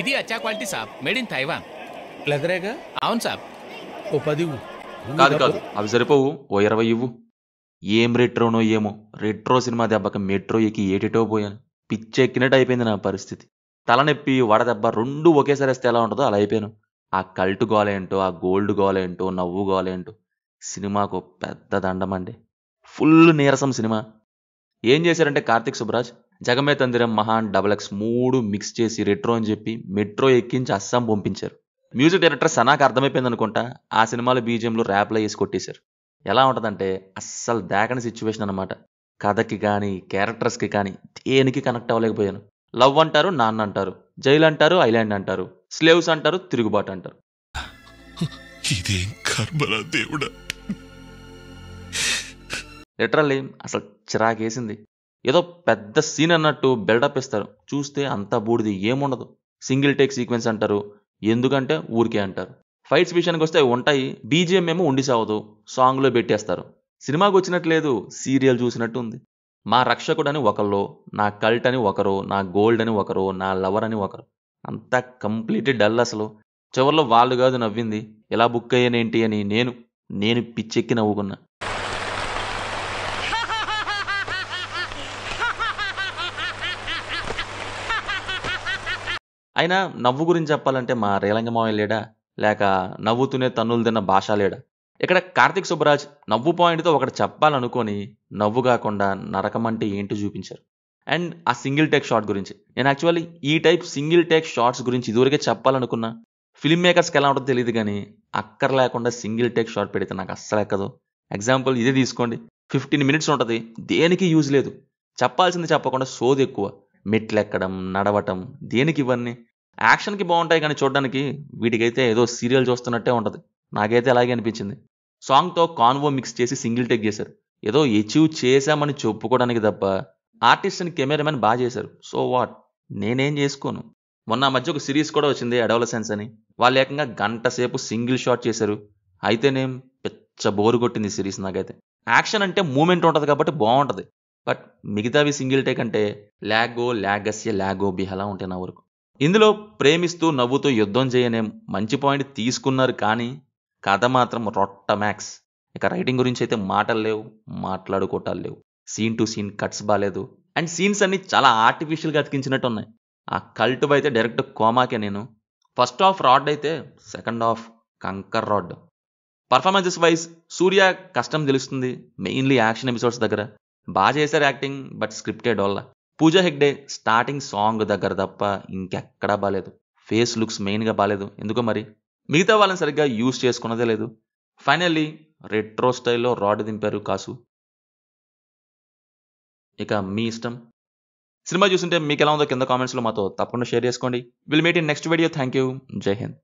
ఇది అచ్చా క్వాలిటీ సాబ్, మేడ్ ఇన్ తైవాన్. లెదరేగా? అవును సాబ్. ఓ 10 ఇవ్వు. కాదు కాదు, అవి సరిపోవు, ఓ 20 ఇవ్వు. ఏం రెట్రోనో ఏమో, రెట్రో సినిమా దెబ్బకి మెట్రో ఎక్కి ఏటేటో పోయాను. పిచ్చెక్కినట్టు అయిపోయింది నా పరిస్థితి. తలనొప్పి వడదెబ్బ రెండూ ఒకేసారి వేస్తే ఎలా ఉంటుందో అలా అయిపోయాను. ఆ కల్ట్ గోలేంటో, ఆ గోల్డ్ గోలేంటో, నవ్వు గోలేంటో, సినిమాకు పెద్ద దండమండి. ఫుల్ నీరసం సినిమా. ఏం చేశారంటే కార్తిక్ సుబ్బరాజ్ జగమే తందిరం, మహాన్, డబల్ ఎక్స్ 3 మిక్స్ చేసి రెట్రో అని చెప్పి మెట్రో ఎక్కించి అస్సాం పంపించారు. మ్యూజిక్ డైరెక్టర్ సనాకు అర్థమైపోయింది అనుకుంటా, ఆ సినిమాలో బీజిఎంలు ర్యాప్లో వేసి కొట్టేశారు. ఎలా ఉంటుందంటే అస్సలు దాకని సిచ్యువేషన్ అనమాట. కథకి కానీ క్యారెక్టర్స్కి కానీ దేనికి కనెక్ట్ అవ్వలేకపోయాను. లవ్ అంటారు, నాన్న అంటారు, జైలు అంటారు, ఐలాండ్ అంటారు, స్లేవ్స్ అంటారు, తిరుగుబాటు అంటారు. ఇదేం కర్మరా దేవుడా. లిటరల్లీ అసలు చిరాకేసింది. ఏదో పెద్ద సీన్ అన్నట్టు బిల్డప్ ఇస్తారు, చూస్తే అంతా బూడిది, ఏముండదు. సింగిల్ టేక్ సీక్వెన్స్ అంటారు, ఎందుకంటే ఊరికే అంటారు. ఫైట్స్ విషయానికి వస్తే అవి ఉంటాయి, బీజిఎం ఏమో ఉండి సావదు, సాంగ్లో పెట్టేస్తారు. సినిమాకి వచ్చినట్టు లేదు, సీరియల్ చూసినట్టు ఉంది. మా రక్షకుడని ఒకళ్ళు, నా కల్ట్ అని ఒకరు, నా గోల్డ్ అని ఒకరు, నా లవర్ అని ఒకరు, అంతా కంప్లీట్ డల్. అసలు చివరిలో వాళ్ళు కాదు నవ్వింది, ఎలా బుక్ అయ్యానేంటి అని నేను పిచ్చెక్కి నవ్వుకున్నా. అయినా నవ్వు గురించి చెప్పాలంటే మా రేలంగమావయ్య లేడా, లేక నవ్వుతూనే తన్నులు తిన్న భాష లేడా? ఇక్కడ కార్తిక్ సుబ్బరాజ్ నవ్వు పాయింట్తో ఒకటి చెప్పాలనుకొని నవ్వు కాకుండా నరకం అంటే ఏంటో చూపించారు. అండ్ ఆ సింగిల్ టేక్ షాట్ గురించి, నేను యాక్చువల్లీ ఈ టైప్ సింగిల్ టేక్ షాట్స్ గురించి ఇదివరకే చెప్పాలనుకున్నా. ఫిల్మ్ మేకర్స్కి ఎలా ఉంటుందో తెలియదు కానీ అక్కర లేకుండా సింగిల్ టేక్ షాట్ పెడితే నాకు అస్సలు ఎక్కదు. ఎగ్జాంపుల్ ఇదే తీసుకోండి, 15 minutes ఉంటుంది, దేనికి యూజ్ లేదు. చెప్పాల్సింది చెప్పకుండా సోది ఎక్కువ, మెట్లు ఎక్కడం, నడవటం, దేనికి ఇవన్నీ? యాక్షన్కి బాగుంటాయి కానీ చూడడానికి, వీటికైతే ఏదో సీరియల్ చూస్తున్నట్టే ఉంటుంది. నాకైతే అలాగే అనిపించింది. సాంగ్తో కాన్వో మిక్స్ చేసి సింగిల్ టేక్ చేశారు, ఏదో అచీవ్ చేశామని చెప్పుకోవడానికి తప్ప. ఆర్టిస్ట్ అని కెమెరామెన్ బాగా చేశారు, సో వాట్, నేనేం చేసుకోను. మొన్న మధ్య ఒక సిరీస్ కూడా వచ్చింది, అడోలసెన్స్ అని. వాళ్ళు ఏకంగా గంట సేపు సింగిల్ షాట్ చేశారు. అయితేనేం పెద్ద బోరు కొట్టింది సిరీస్ నాకైతే. యాక్షన్ అంటే మూమెంట్ ఉంటుంది కాబట్టి బాగుంటుంది, బట్ మిగతావి సింగిల్ టేక్ అంటే లాగో లాగస్య లాగో బిహలా ఉంటాయి నా వరకు. ఇందులో ప్రేమిస్తూ నవ్వుతూ యుద్ధం చేయనే మంచి పాయింట్ తీసుకున్నారు, కానీ కథ మాత్రం రొట్ట మ్యాక్స్. ఇక రైటింగ్ గురించి అయితే మాటలు లేవు, మాట్లాడుకోవటాలు లేవు. సీన్ టు సీన్ కట్స్ బాగాలేదు, అండ్ సీన్స్ అన్ని చాలా ఆర్టిఫిషియల్గా అతికించినట్టు ఉన్నాయి. ఆ కల్ట్ అయితే డైరెక్ట్ కోమాకే. నేను ఫస్ట్ హాఫ్ రాడ్ అయితే, సెకండ్ హాఫ్ కంకర్ రాడ్. పర్ఫార్మెన్సెస్ వైజ్ సూర్య కష్టం తెలుస్తుంది, మెయిన్లీ యాక్షన్ ఎపిసోడ్స్ దగ్గర. బాగా చేశారు యాక్టింగ్, బట్ స్క్రిప్టెడ్ వల్ల. పూజా హెగ్డే స్టార్టింగ్ సాంగ్ దగ్గర తప్ప ఇంకెక్కడా బాలేదు. ఫేస్ లుక్స్ మెయిన్గా బాలేదు ఎందుకో మరి. మిగతా వాళ్ళని సరిగ్గా యూజ్ చేసుకున్నదే లేదు. ఫైనల్లీ రెట్రో స్టైల్లో రాడ్ దింపారు కాసు. ఇక మీ ఇష్టం. సినిమా చూస్తుంటే మీకు ఎలా ఉందో కింద కామెంట్స్లో మాతో తప్పకుండా షేర్ చేసుకోండి. Will meet in next video. Thank you. జై హింద్.